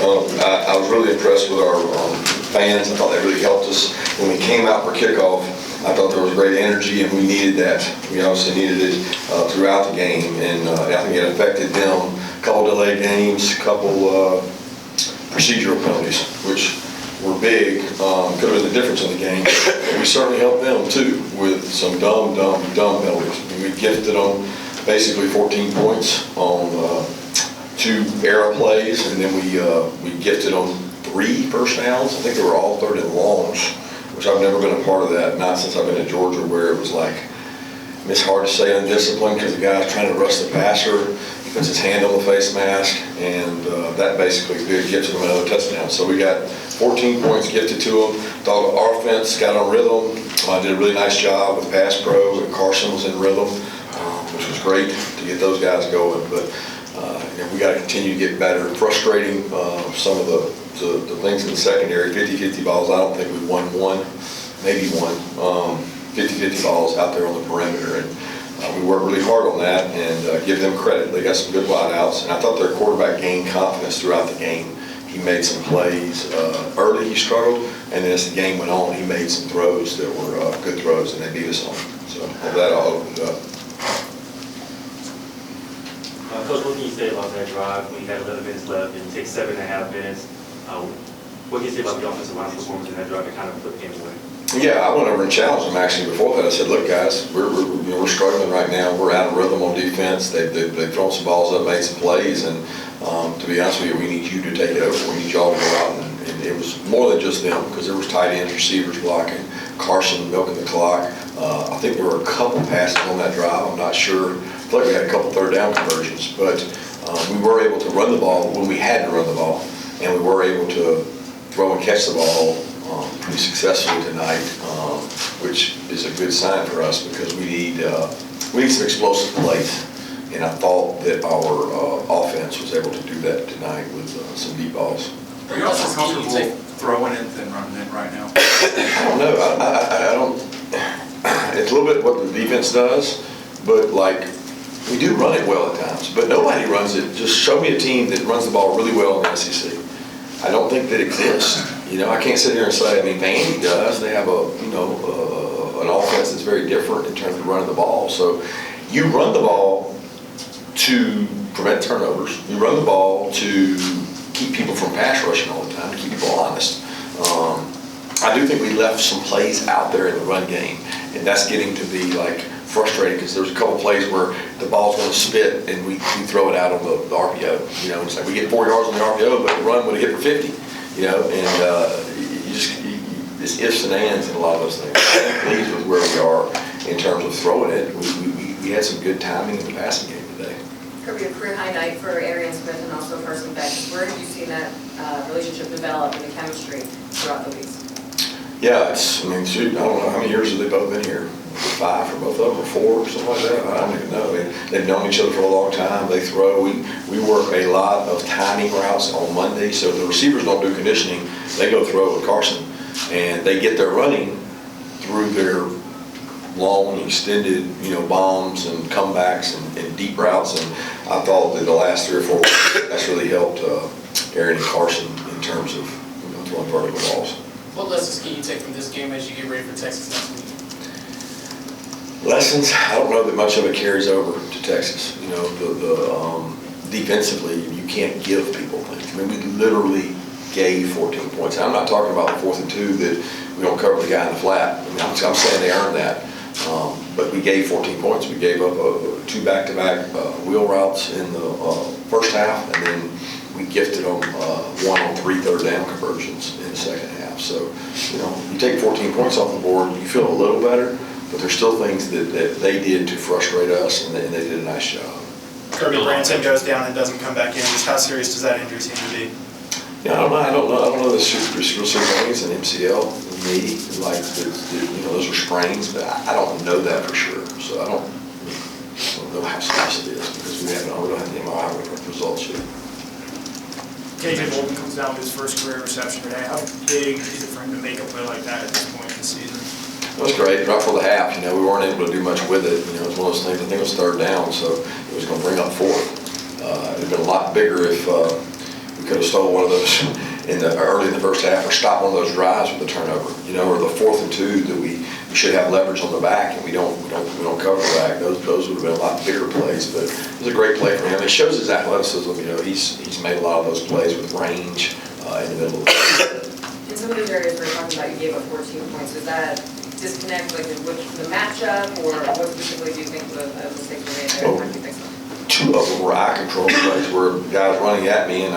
I was really impressed with our fans. I thought they really helped us. When we came out for kickoff, I thought there was great energy, and we needed that. We obviously needed it throughout the game, and I think it affected them. A couple delayed games, a couple procedural penalties, which were big, could have been the difference in the game. But we certainly helped them too with some dumb penalties. We gifted them basically 14 points on 2 error plays, and then we gifted them 3 first downs. I think they were all 3rd and longs, which I've never been a part of that, not since I've been at Georgia, where it was like, it's hard to say undisciplined because the guy's trying to rush the passer. He puts his hand on the face mask, and that basically gifted them another touchdown. So we got 14 points gifted to them. Thought our offense got on rhythm. Did a really nice job with pass pro, and Carson was in rhythm, which was great to get those guys going. But we got to continue to get better. Frustrating some of the things in the secondary. 50-50 balls. I don't think we won one, maybe one. 50-50 balls out there on the perimeter, and we worked really hard on that, and give them credit. They got some good wideouts, and I thought their quarterback gained confidence throughout the game. He made some plays. Early he struggled, and then as the game went on, he made some throws that were good throws, and they beat us on. So with that, I'll open it up. Coach, what can you say about that drive when you had 11 minutes left and it takes 7.5 minutes? What can you say about the offensive line's performance in that drive to kind of put the game away? Yeah, I went over and challenged them actually before that. I said, look guys, we're struggling right now. We're out of rhythm on defense. They've thrown some balls up, made some plays, and to be honest with you, we need you to take it over. We need y'all to go out, and it was more than just them, because there was tight ends, receivers blocking, Carson milking the clock. I think there were a couple passes on that drive. I'm not sure. I feel like we had a couple 3rd down conversions, but we were able to run the ball when we had to run the ball, and we were able to throw and catch the ball pretty successfully tonight, which is a good sign for us, because we need some explosive plays, and I thought that our offense was able to do that tonight with some deep balls. Are you also comfortable throwing it than running it right now? I don't know. I don't. It's a little bit what the defense does, but like, we do run it well at times, but nobody runs it. Just show me a team that runs the ball really well in the SEC. I don't think that exists. I can't sit here and say, Vandy does. They have an offense that's very different in terms of running the ball. So you run the ball to prevent turnovers. You run the ball to keep people from pass rushing all the time, to keep people honest. I do think we left some plays out there in the run game, and that's getting to be like frustrating, because there's a couple plays where the ball's going to spit and we throw it out on the RPO. It's like we get 4 yards on the RPO, but the run would have hit for 50. It's ifs and ands in a lot of those things. I'm pleased with where we are in terms of throwing it. We had some good timing in the passing game today. Kirby, a career high night for Arian Smith and also Carson Beck. Where have you seen that relationship develop and the chemistry throughout the weeks? Yeah, shoot, I don't know, how many years have they both been here? 5 for both of them, or 4, or something like that? I don't even know. They've known each other for a long time. They throw. We work a lot of timing routes on Monday, so the receivers don't do conditioning. They go throw with Carson, and they get their running through their long, extended, bombs and comebacks and deep routes. And I thought that the last 3 or 4 weeks, that's really helped Aaron and Carson in terms of throwing vertical balls. What lessons can you take from this game as you get ready for Texas next week? Lessons, I don't know that much of it carries over to Texas. Defensively, you can't give people things. We literally gave 14 points. I'm not talking about the 4th and 2 that we don't cover the guy in the flat. I'm saying they earned that. But we gave 14 points. We gave up 2 back-to-back wheel routes in the first half, and then we gifted them 1 on 3 3rd down conversions in the second half. So, you take 14 points off the board, you feel a little better, but there's still things that they did to frustrate us, and they did a nice job. Kirby Branson goes down and doesn't come back in. Just how serious does that injury seem to be? Yeah, I don't know the real serious things in MCL, knee, like those are sprains, but I don't know that for sure. So I don't know how serious it is, because we don't have the MRI results yet. KJ Bolden comes down with his first career reception today. How big is it for him to make a play like that at this point in the season? It was great, right for the half. We weren't able to do much with it. It was one of those things. I think it was 3rd down, so it was going to bring up 4th. It'd been a lot bigger if we could have stole one of those early in the first half, or stopped one of those drives with a turnover, or the 4th and 2 that we should have leverage on the back, and we don't cover the back. Those would have been a lot bigger plays, but it was a great play for him. It shows his athleticism. He's made a lot of those plays with range in the middle of the In some of those areas we're talking about, you gave up 14 points. Was that disconnect, like with the matchup, or what specifically do you think the mistakes were made there? How do you think so? 2 of them were eye control plays where guys running at me, and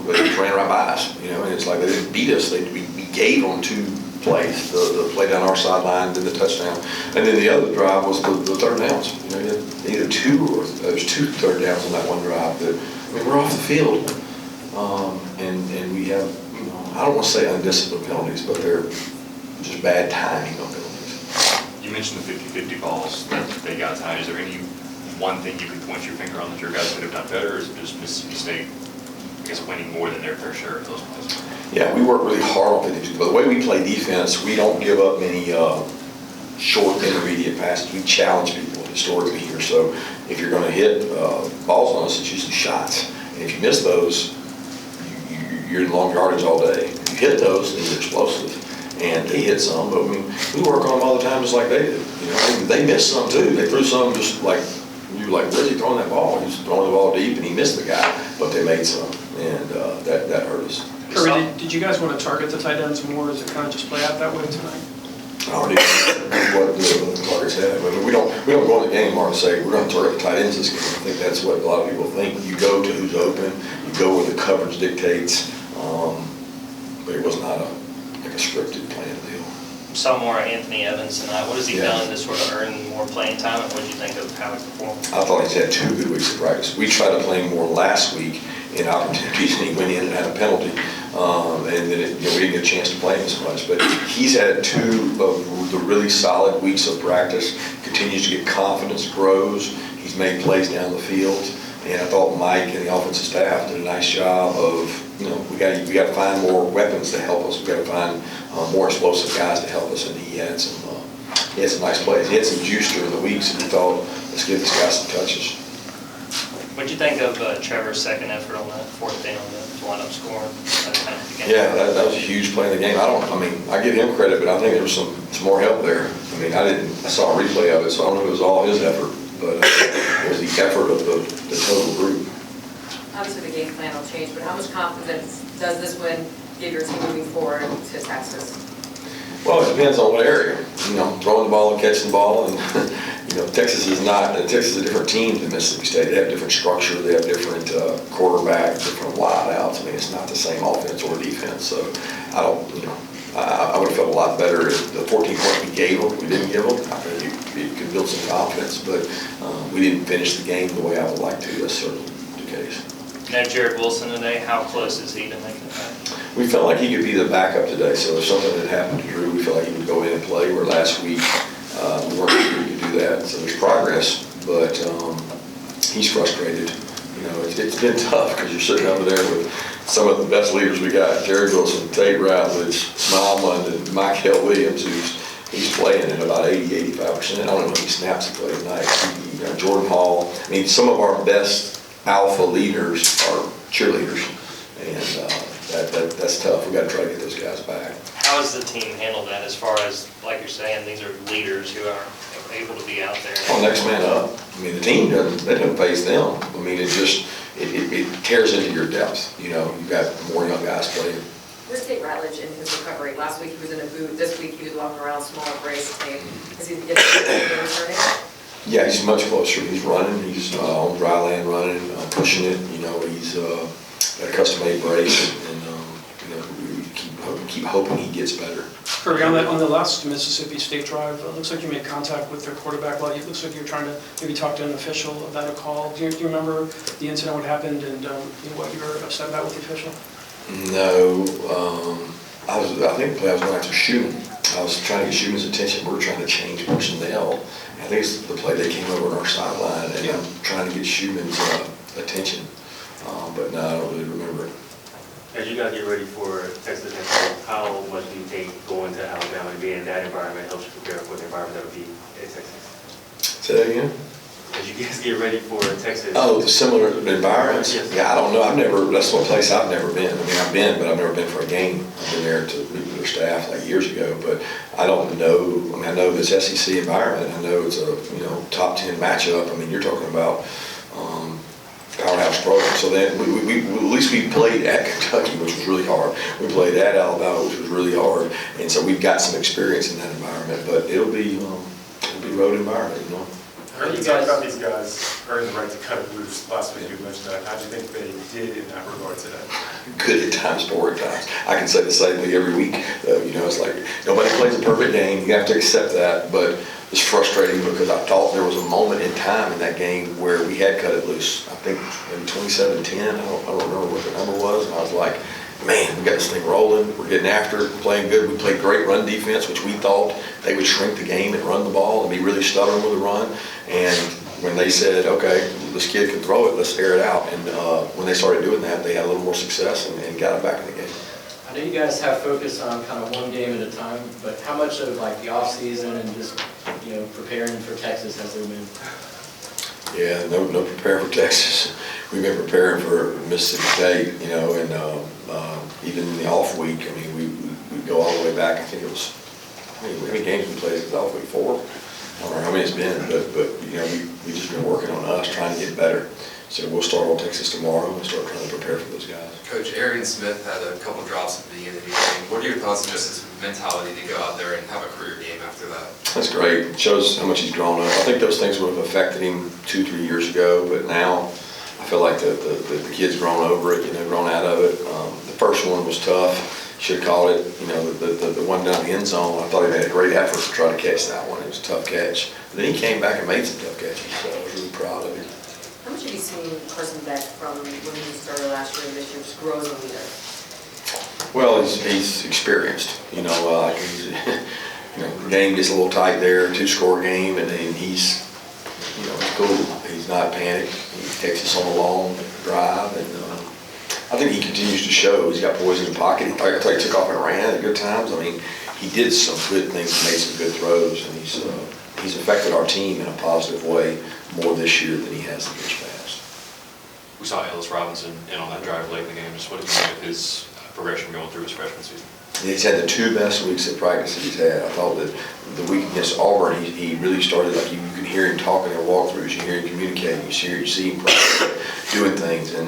they just ran right by us. And it's like they didn't beat us. We gave them 2 plays, the play down our sideline, then the touchdown, and then the other drive was the third downs. You had either 2 or there's 2 third downs on that one drive. That we're off the field, and we have I don't want to say undisciplined penalties, but they're just bad timing on penalties. You mentioned the 50-50 balls that they got tonight. Is there any one thing you could point your finger on that your guys could have done better, or is it just Mississippi State, I guess, winning more than their fair share of those plays? Yeah, we work really hard on 52, but the way we play defense, we don't give up many short, intermediate passes. We challenge people historically here, so if you're going to hit balls on us, it's usually shots. And if you miss those, you're in long yardage all day. If you hit those, then you're explosive. And they hit some, but we work on them all the time just like they do. They missed some too. They threw some just like, you were like, where's he throwing that ball? He's throwing the ball deep and he missed the guy, but they made some, and that hurt us. Kirby, did you guys want to target the tight ends more? Does it kind of just play out that way tonight? I already what the targets have. We don't go in the game and say we're going to target the tight ends this game. I think that's what a lot of people think. You go to who's open. You go where the coverage dictates. But it was not a scripted plan deal. Saw more of Anthony Evans tonight. What has he Yeah. done to sort of earn more playing time, and what did you think of how he performed? I thought he's had 2 good weeks of practice. We tried to play him more last week in opportunities, and he went in and had a penalty. And then we didn't get a chance to play him as much. But he's had 2 of the really solid weeks of practice. Continues to get confidence, grows. He's made plays down the field. And I thought Mike and the offensive staff did a nice job of, we got to find more weapons to help us. We got to find more explosive guys to help us. And he had some nice plays. He had some juice during the weeks, and we thought, let's give this guy some touches. What did you think of Trevor's second effort on that 4th down to wind up scoring? Yeah, that was a huge play in the game. I give him credit, but I think there was some more help there. I saw a replay of it, so I don't know if it was all his effort, but it was the effort of the total group. Obviously, the game plan will change, but how much confidence does this win give your team moving forward to Texas? Well, it depends on what area. Throwing the ball and catching the ball, and Texas is a different team than Mississippi State. They have different structure. They have different quarterback, different wideouts. It's not the same offense or defense. So I would have felt a lot better if the 14 points we gave them, we didn't give them. I think you could build some confidence, but we didn't finish the game the way I would like to. That's certainly the case. Now Jared Wilson today, how close is he to making it back? We felt like he could be the backup today, so if something had happened to Drew, we felt like he would go in and play, where last week we weren't sure he could do that. So there's progress, but he's frustrated. It's been tough because you're sitting over there with some of the best leaders we got, Jared Wilson, Tate Ratledge, Smile London, Michael Williams, he's playing at about 80-85%. I don't know how many snaps he played tonight. Jordan Hall. Some of our best alpha leaders are cheerleaders, and that's tough. We got to try to get those guys back. How has the team handled that as far as, like you're saying, these are leaders who are able to be out there? Well, next man up. The team doesn't face them. It tears into your depth. You've got more young guys playing. Where's Tate Ratledge in his recovery? Last week he was in a boot. This week he was walking around, smaller brace. Is he getting returning? Yeah, he's much closer. He's running. He's on dry land running, pushing it. He's got a custom-made brace, and we keep hoping he gets better. Kirby, on the last Mississippi State drive, it looks like you made contact with their quarterback. It looks like you're trying to maybe talk to an official about a call. Do you remember the incident, what happened, and what you were upset about with the official? No, I think the play I was going after Schumann. I was trying to get Schumann's attention. We were trying to change personnel. I think it's the play they came over on our sideline, and I'm trying to get Schumann's attention. But no, I don't really remember it. As you guys get ready for Texas and how much do you think going to Alabama and being in that environment helps you prepare for the environment that will be at Texas? Say that again? as you guys get ready for Texas? Oh, the similar environments? Yes. Yeah, I don't know. That's one place I've never been. I mean, I've been, but I've never been for a game. I've been there to meet with their staff like years ago, but I don't know. I mean, I know this SEC environment. I know it's a, top 10 matchup. I mean, you're talking about powerhouse program. So then at least we played at Kentucky, which was really hard. We played at Alabama, which was really hard. And so we've got some experience in that environment, but it'll be road environment, I heard you talk about these guys earning the right to cut it loose. Last week you mentioned that. How do you think they did in that regard today? Good at times, poor at times. I can say the same thing every week. It's like nobody plays a perfect game. You have to accept that, but it's frustrating because I thought there was a moment in time in that game where we had cut it loose. I think maybe 27-10. I don't remember what the number was, and I was like, man, we got this thing rolling. We're getting after it, playing good. We played great run defense, which we thought they would shrink the game and run the ball and be really stubborn with the run. And when they said, okay, this kid can throw it, let's air it out. And when they started doing that, they had a little more success and got it back in the game. I know you guys have focus on kind of one game at a time, but how much of like the off season and just preparing for Texas has there been? Yeah, no preparing for Texas. We've been preparing for Mississippi State, and even in the off week. I mean, we go all the way back. I think it was how many games we played the off week? 4. I don't know how many it's been, but we just been working on us trying to get better. So we'll start on Texas tomorrow and start trying to prepare for those guys. Coach, Arian Smith had a couple drops at the beginning of the game. What are your thoughts on just his mentality to go out there and have a career game after that? That's great. It shows how much he's grown up. I think those things would have affected him 2-3 years ago, but now I feel like the kid's grown over it, grown out of it. The first one was tough. Should have called it, the one down the end zone. I thought he made a great effort to try to catch that one. It was a tough catch. But then he came back and made some tough catches, so I was really proud of him. How much have you seen Carson Beck from when he started last year and this year just grow as a leader? Well, he's experienced. The game gets a little tight there, 2-score game, and then he's cool. He's not panicked. He takes us on a long drive, and I think he continues to show. He's got poise in the pocket. I thought he took off and ran at good times. I mean, he did some good things, made some good throws, and he's affected our team in a positive way more this year than he has in years past. We saw Ellis Robinson in on that drive late in the game. Just what did you think of his progression going through his freshman season? He's had the 2 best weeks of practice that he's had. I thought that the week against Auburn, he really started, like you could hear him talking in walkthroughs, you hear him communicating, you see him doing things. And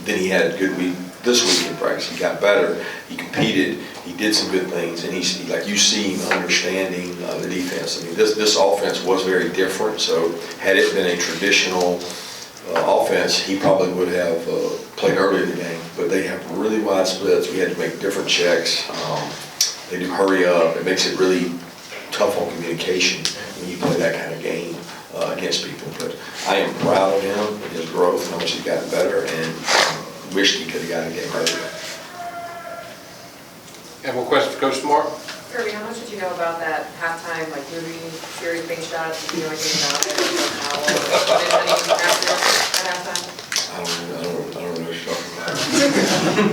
then he had a good week this week in practice. He got better, he competed, he did some good things, and he's like you see him understanding the defense. I mean, this offense was very different, so had it been a traditional offense, he probably would have played earlier in the game, but they have really wide splits. We had to make different checks. They do hurry up. It makes it really tough on communication when you play that kind of game against people. But I am proud of him and his growth, how much he's gotten better, and wished he could have gotten a game earlier. And one question for Coach Smart. Kirby, how much did you know about that halftime, movie series being shot? Did you know anything about it? How anything after at halftime? I don't know what you're talking about.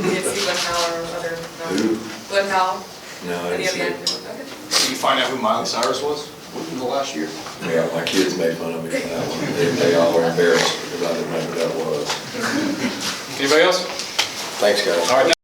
Did you see Glenn Powell or other? Who? Glenn Powell? No, I didn't see it. Okay. Did you find out who Miley Cyrus was in the last year? Yeah, my kids made fun of me for that one. They all were embarrassed because I didn't know who that was. Anybody else? Thanks, guys. All right.